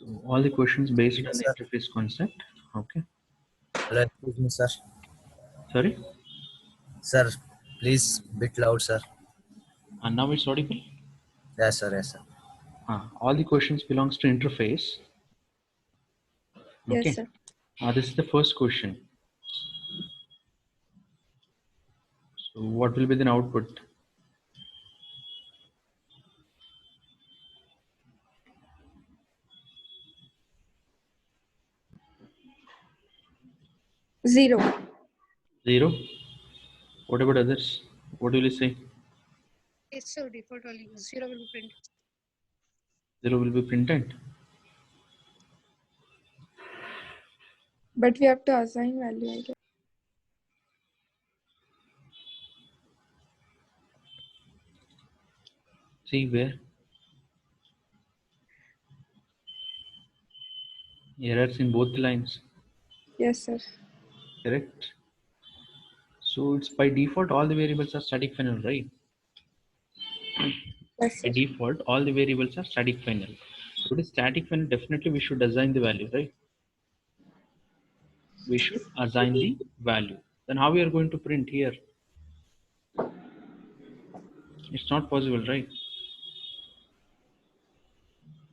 So all the questions based Yes, on the sir. interface concept. Okay. Hello, excuse me, sir. Sorry. Sir, please bit loud, sir. And now it's audible. Yes, sir. Yes, sir. All the questions belongs to interface. Okay. Yes, sir. This is the first question. So what will be the output? Zero. 0. What about others? What will you say? Yes, sir. Default value 0 will be printed. 0 will be printed. But we have to assign value, I guess. See where? Errors in both the lines. Yes, sir. Correct. So it's by default all the variables are static final, right? Yes, By sir. default all the variables are static final. So it is static final, definitely we should assign the value, right? We should assign the value. Then how we are going to print here? It's not possible, right?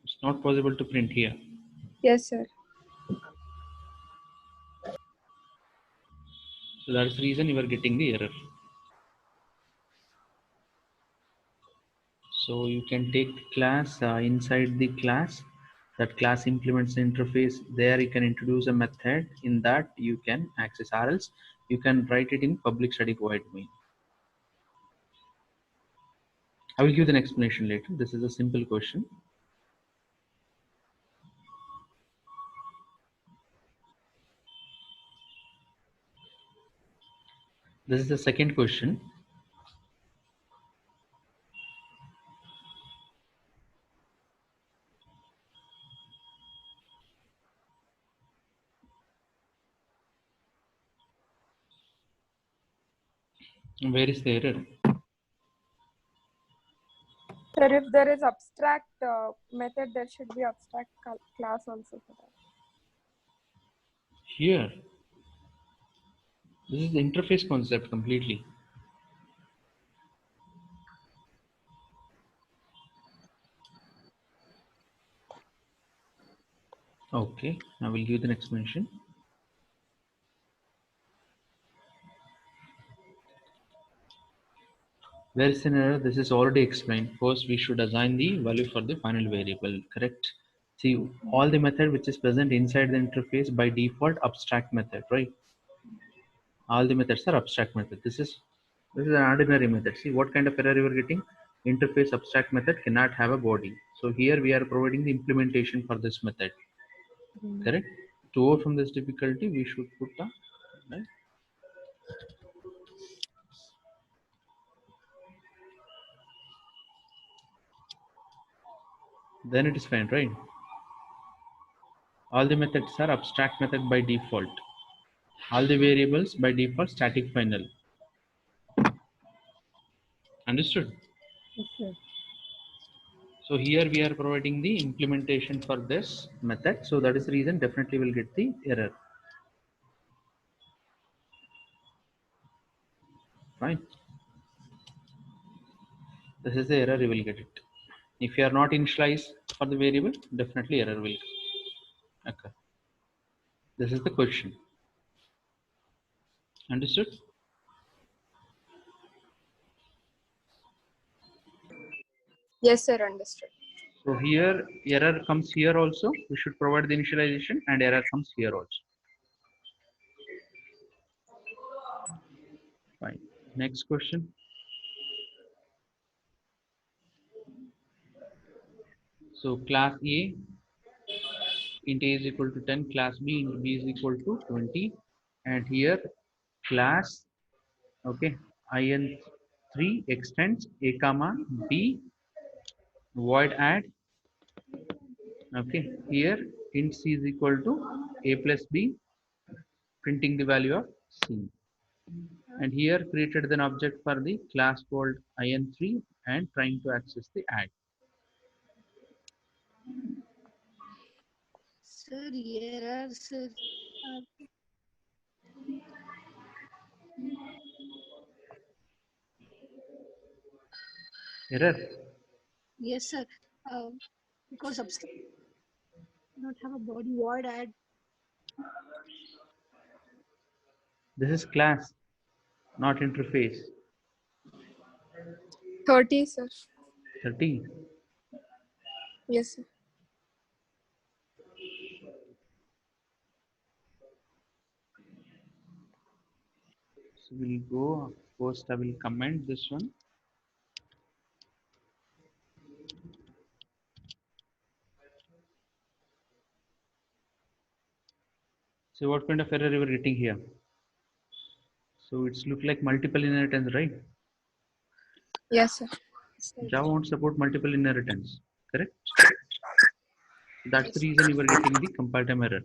It's not possible to print here. Yes, sir. So that's the reason you are getting the error. So you can take the class inside the class. That class implements the interface. There you can introduce a method. In that you can access, or else you can write it in public static void main. I will give an explanation later. This is a simple question. This is the second question. Where is the error? Sir, if there is abstract method, there should be abstract class also for that. Here. This is the interface concept completely. Okay, I will give the explanation. Where is an error? This is already explained. First, we should assign the value for the final variable, correct? See, all the method which is present inside the interface by default abstract method, right? All the methods are abstract method. This is an ordinary method. See what kind of error you are getting? Interface abstract method cannot have a body. So here we are providing the implementation for this method, correct? To overcome this difficulty, we should put a right? Then it is fine, right? All the methods are abstract method by default. All the variables by default static final. Understood? Okay. So here we are providing the implementation for this method. So that is the reason definitely will get the error. Fine. This is the error, you will get it. If you are not initialized for the variable, definitely error will occur. This is the question. Understood? Yes, sir. Understood. So here error comes here also. We should provide the initialization, and error comes here also. Fine. Next question. So class A int A is equal to 10, class B int B is equal to 20, and here class, okay, in3 extends A comma B void add, okay, here int C is equal to A plus B, printing the value of C, and here created an object for the class called in3 and trying to access the add. Sir, error, sir. Error. Yes, sir. Because abstract not have a body void add. This is class, not interface. 30, sir. 30. Yes, sir. So we'll go. First, I will comment this one. So what kind of error you are getting here? So it's look like multiple inheritance, right? Yes, sir. Sir. Java won't support multiple inheritance, correct? That's the Yes. reason you are getting the compile time error.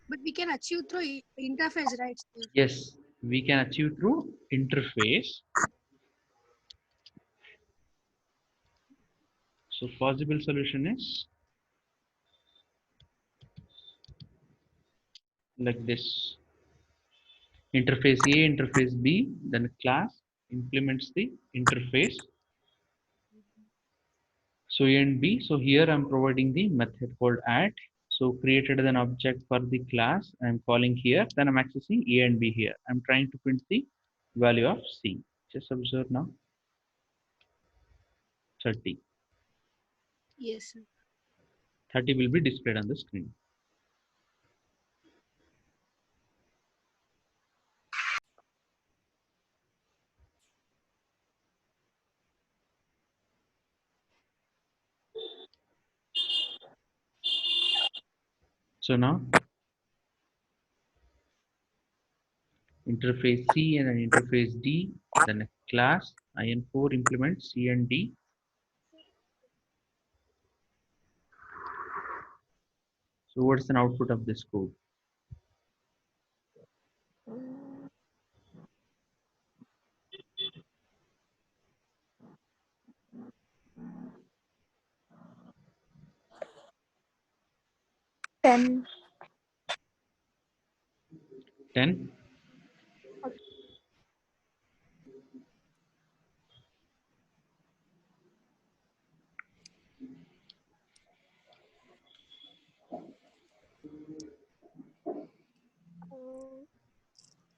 But we can achieve through interface, right, sir? Yes, we can achieve through interface. So possible solution is like this. Interface A, interface B, then class implements the interface. So A and B. So here I'm providing the method called add. So created an object for the class. I'm calling here. Then I'm accessing A and B here. I'm trying to print the value of C. Just observe now. 30. Yes, sir. 30 will be displayed on the screen. So now interface C and an interface D, then a class in4 implements C and D. So what's an output of this code? Ten. 10.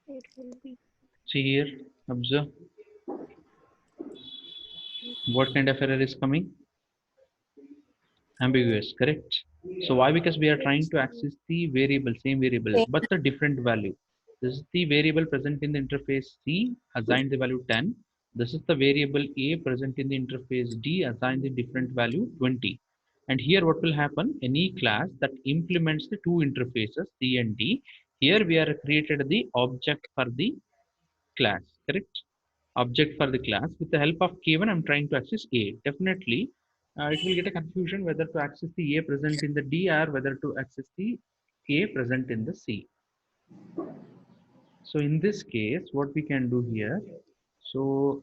It will be. See here, observe what kind of error is coming. Ambiguous, correct? So why? Because we are trying to access the variable, same variable, Ten. but the different value. This is the variable present in the interface C, assigned the value 10. This is the variable A present in the interface D, assigned the different value 20. And here what will happen? Any class that implements the two interfaces C and D, here we are created the object for the class, correct? Object for the class. With the help of K1, I'm trying to access A. Definitely, it will get a confusion whether to access the A present in the D or whether to access the A present in the C. So in this case, what we can do here, so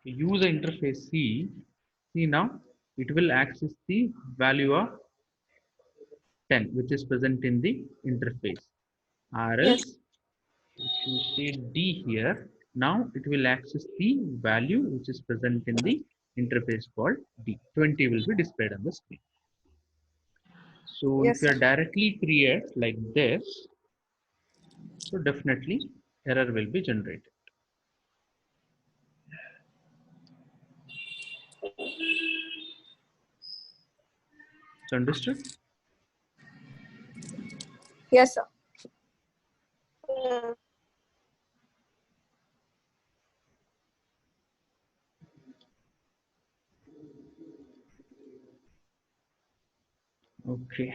use the interface C. See now, it will access the value of 10, which is present in the interface. Or Yes. else if you say D here, now it will access the value which is present in the interface called D. 20 will be displayed on the screen. So if Yes, you sir. are directly create like this, so definitely error will be generated. So understood? Yes, sir. Okay.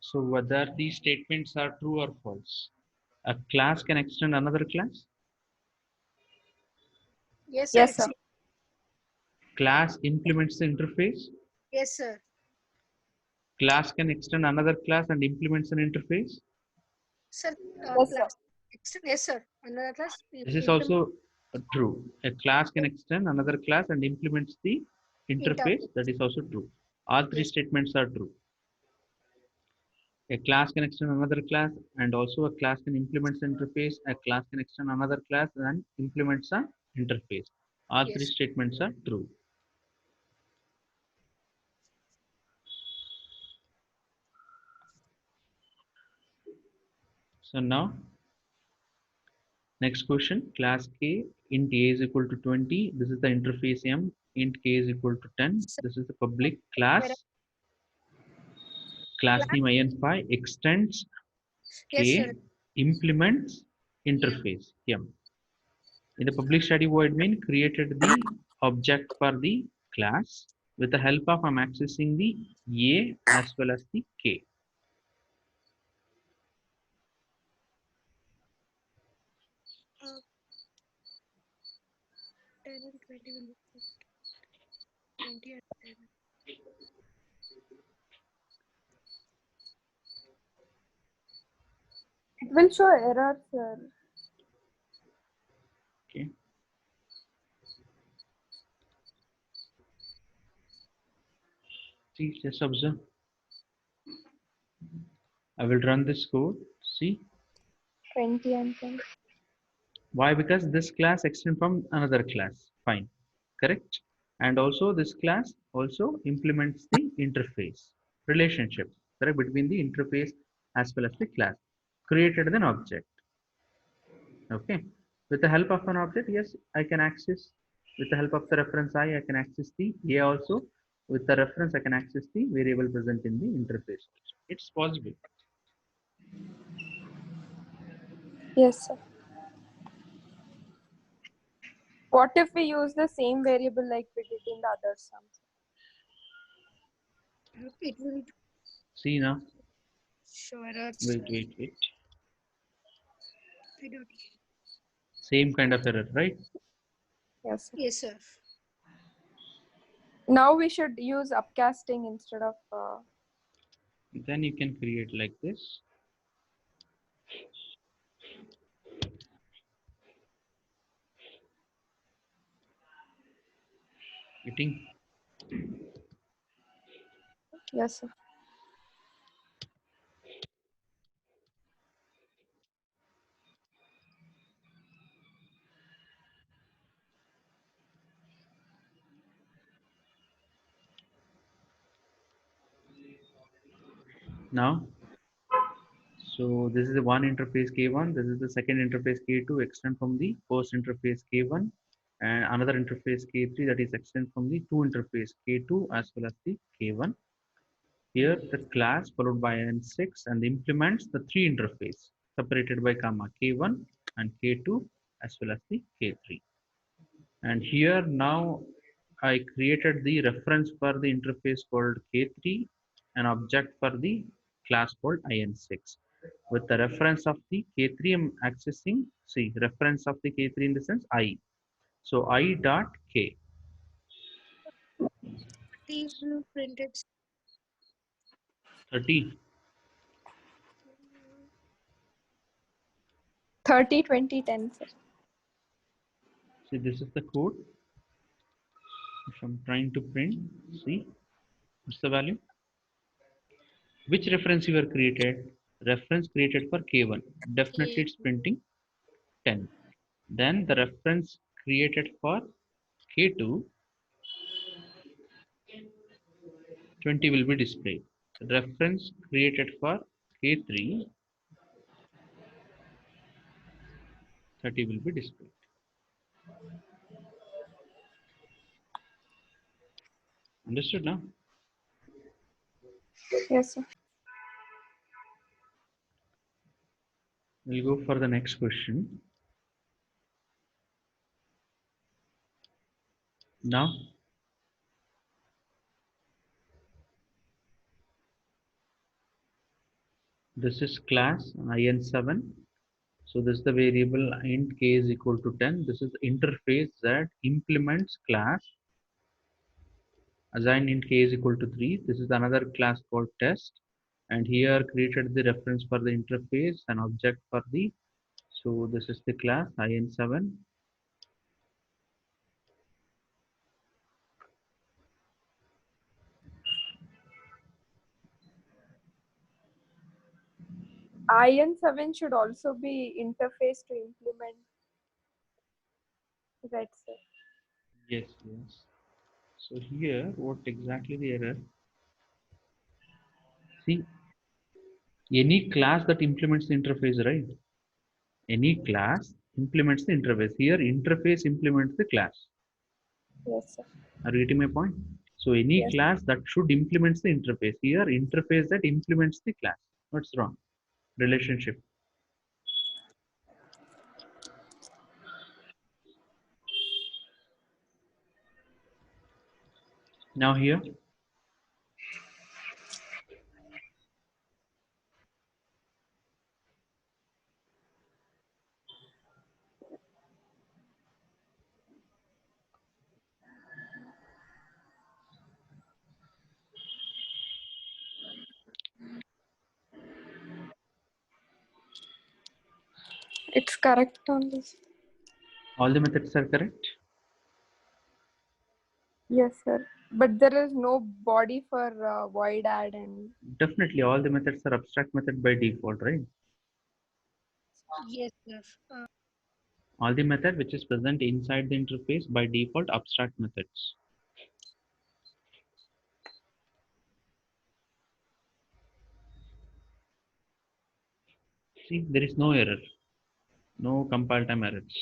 So whether these statements are true or false, a class can extend another class. Yes, sir. Yes, sir. Class implements the interface. Yes, sir. Class can extend another class and implements an interface. Sir, Yes, sir. class. Yes, sir. Another class. This is Implement. also True. A class can extend another class and implements the interface. That is also true. All three Yes. statements are true. A class can extend another class, and also a class can implement the interface. A class can extend another class and implements a interface. All three Yes. statements are true. So now, next question. Class K int A is equal to 20. This is the interface M. Int K is equal to 10. So, This is the public where class. Class class? name IN5 extends Yes, sir. K, implements Yeah. interface M. In the public static void main, created the object for the class. With the help of I'm accessing the A as well as the K. Uh, 10 and 20 will be 20 and 10. It will show error, sir. Okay. See, just observe. I will run this code. See 20 and 10. why? Because this class extends from another class. Fine, correct. And also this class also implements the interface relationship, correct, between the interface as well as the class. Created an object. Okay, with the help of an object, yes, I can access. With the help of the reference I can access the A also. With the reference I can access the variable present in the interface. It's possible. Yes, sir. What if we use the same variable like we did in the other sums? It will See now, show errors. wait, I don't. same kind of error, right? Yes, sir. Yes, sir. Now we should use upcasting instead of Then you can create like this. Getting. yes, sir. Now, so this is the one interface K1, this is the second interface K2, extend from the first interface K1, and another interface K3, that is extend from the two interface K2 as well as the K1. Here the class followed by N6 and implements the three interface separated by comma K1 and K2 as well as the K3. And here now I created the reference for the interface called K3, an object for the class called IN6. With the reference of the K3 I'm accessing, see, reference of the K3 in the sense I. So I dot K. T will print it. 30. 30, 20, 10, sir. See, this is the code. If I'm trying to print, see, what's the value? Which reference you are created? Reference created for K1. Definitely Yeah. it's printing 10. Then the reference created for K2, 20 will be displayed. The reference created for K3, 30 will be displayed. Understood now? Yes, sir. We'll go for the next question. Now, this is class IN7. So this is the variable int k is equal to 10. This is the interface that implements class assign int k is equal to 3. This is another class called test. And here created the reference for the interface and object for the, so this is the class IN7. IN7 should also be interface to implement. Right, sir. Yes, yes. So here, what exactly the error? See, any class that implements the interface, right? Any class implements the interface. Here, interface implements the class. Yes, sir. Are you getting my point? So any Yes. class that should implements the interface. Here, interface that implements the class. What's wrong? Relationship. Now here, It's correct on this. all the methods are correct. Yes, sir. But there is no body for void add and Definitely, all the methods are abstract method by default, right? Yes, sir. All the method which is present inside the interface by default abstract methods. See, there is no error, no compile time errors.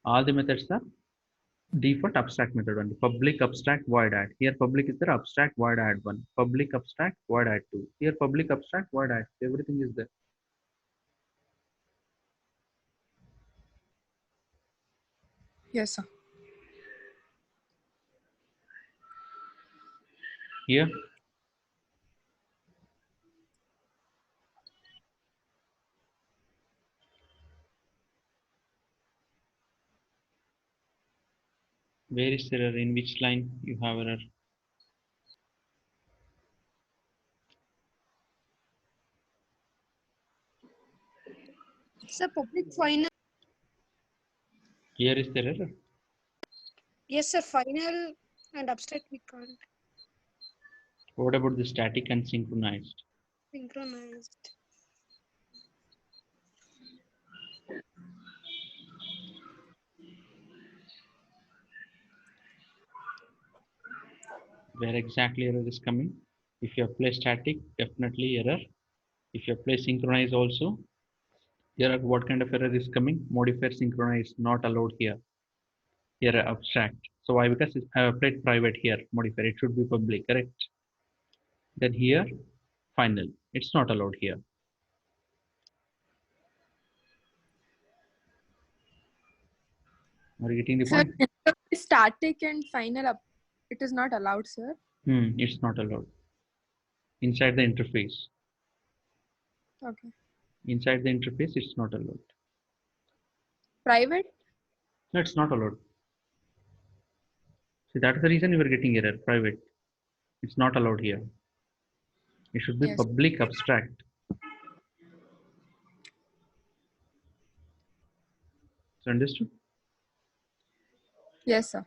All the methods are default abstract method only. Public abstract void add. Here public is there, abstract void add one. Public abstract void add two. Here public abstract void add. Everything is there. yes, sir. Here, where is error? In which line you have error? Sir, public final. Here is the error. Yes, sir. Final and abstract we can't What about the static and synchronized? synchronized. Where exactly error is coming? If you apply static, definitely error. If you apply synchronize also, here what kind of error is coming? Modifier synchronize not allowed here. Here abstract. So why? Because I have applied private here modifier. It should be public, correct? Then here final. It's not allowed here. Are you getting the Sir, point? static and final up. It is not allowed, sir. It's not allowed. Inside the interface. Okay. Inside the interface, it's not allowed. Private? No, it's not allowed. See, that's the reason you are getting error. Private. It's not allowed here. It should be Yes. public abstract. So understood? Yes, sir.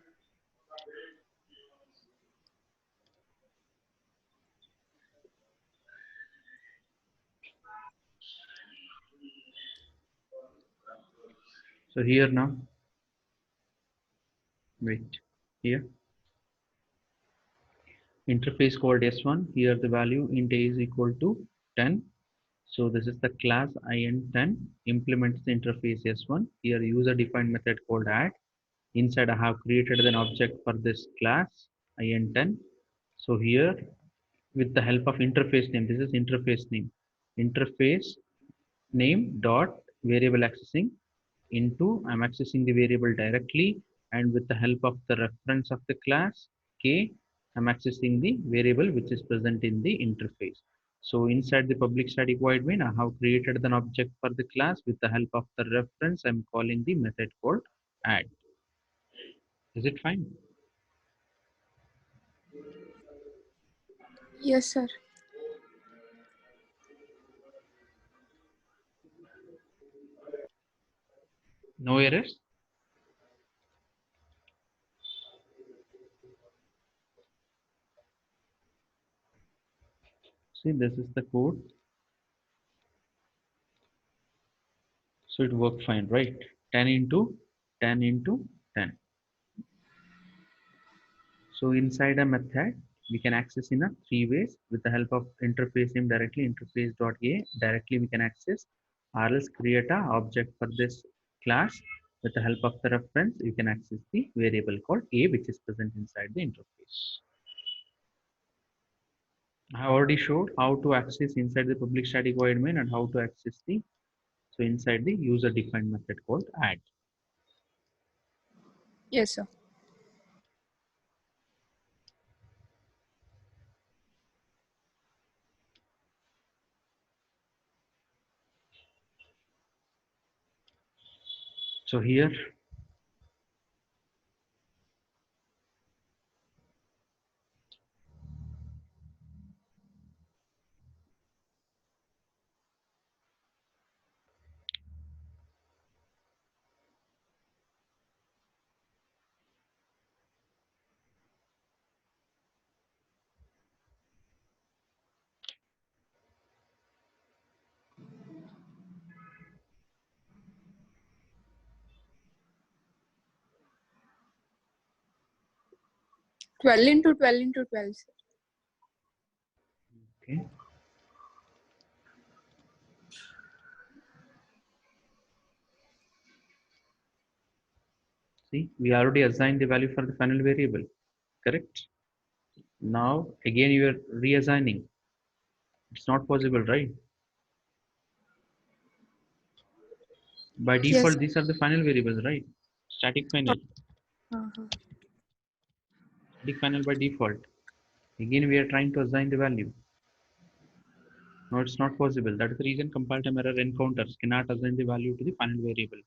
So here now, wait, here interface called s1. Here the value int a is equal to 10. So this is the class in10 implements the interface s1. Here user defined method called add. Inside I have created an object for this class in10. So here with the help of interface name, this is interface name. Interface name dot variable accessing into I'm accessing the variable directly, and with the help of the reference of the class k, I'm accessing the variable which is present in the interface. So inside the public static void main, I have created an object for the class. With the help of the reference, I'm calling the method called add. Is it fine? Yes, sir. No errors? See, this is the code. So it worked fine, right? 10 into 10 into 10. So inside a method, we can access in a three ways with the help of interface name directly, interface.a. Directly we can access, or else create a object for this class. With the help of the reference, you can access the variable called a, which is present inside the interface. I have already showed how to access inside the public static void main and how to access the, so inside the user defined method called add. Yes, sir. So here 12 into 12 into 12, sir. okay. See, we already assigned the value for the final variable, correct? Now again you are reassigning. It's not possible, right? By Yes. default, these are the final variables, right? Static final. Uh-huh. Static final by default. Again, we are trying to assign the value. No, it's not possible. That is the reason compile time error encounters cannot assign the value to the final variable.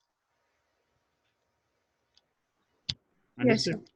Yes, sir. Understood?